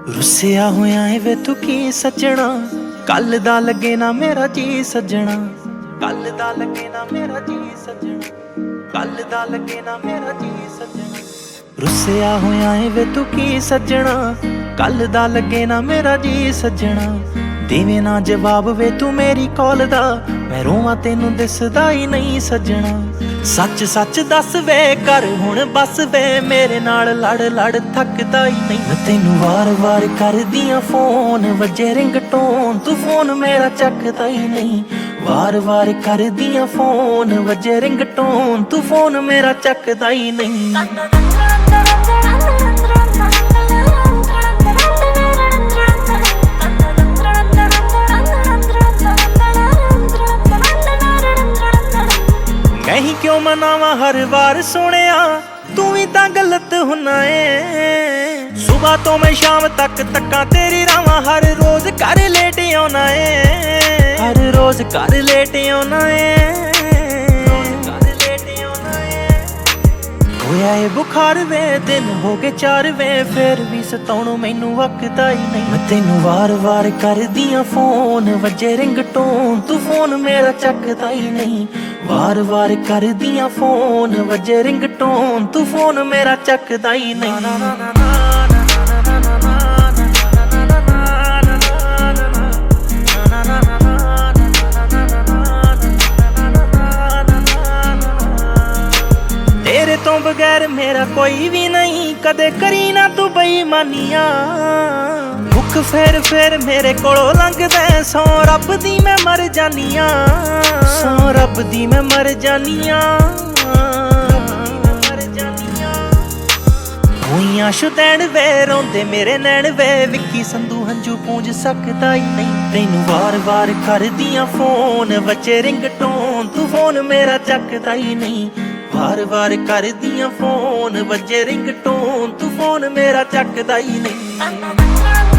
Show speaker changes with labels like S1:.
S1: रुसिया होया है वे तू की सजना, कल दा लगे ना मेरा जी सजना, कल दा लगे ना मेरा जी सजना, कल दा लगे ना मेरा जी सजना। रुसिया होया है वे तू की सजना, कल दा लगे ना मेरा जी सजना। देवे ना जवाब वे तू मेरी कॉल दा, मैं रोवां तेनू दिसदा ही नहीं सजना। सच सच दस वे कर हुण बस वे, मेरे नाल लड़ लड़ थकदा ही नहीं। मैं तेनू वार वार कर दियां फोन, वजे रिंगटोन तू फोन मेरा चकदा ही नहीं। वार वार कर दियां फोन, वजे रिंगटोन तू फोन मेरा चकदा ही नहीं। मैं ही क्यों मनावा हर बार सोनिया, तू भी तां गलत हुना है। सुबह तो मैं शाम तक तक्का तेरी रावां, हर रोज कर लेट आना है, हर रोज कर लेट आना है। होया है बुखार वे, दिन हो गए 4 वे, फिर भी सताउणों मैनू वकदा ही नहीं। मैं तेनू वार वार कर दियां फोन, वजे रिंगटोन तू फोन मेरा चकदा ही नहीं। वार वार कर दियां फोन, वजे रिंगटोन तू फोन मेरा चकदा ही नहीं। तेरे तो बगैर मेरा कोई भी नहीं, कदे करी ना तू बेईमानियां। भुख फेर मेरे कोलों लंघदा, सौ रब दी मैं मर जानियां, सौ रब दी मैं मर जानियां। होइयां शुदैन वे रोंदे मेरे नैन वे, विक्की संधू हंजू पूंज सकदा ही नहीं। तैनू वार वार कर दियां फोन, वजे रिंगटोन तू फोन मेरा चकदा ही नहीं। वार वार कर दियां फोन, वजे रिंगटोन तू फोन मेरा चकदा ही नहीं।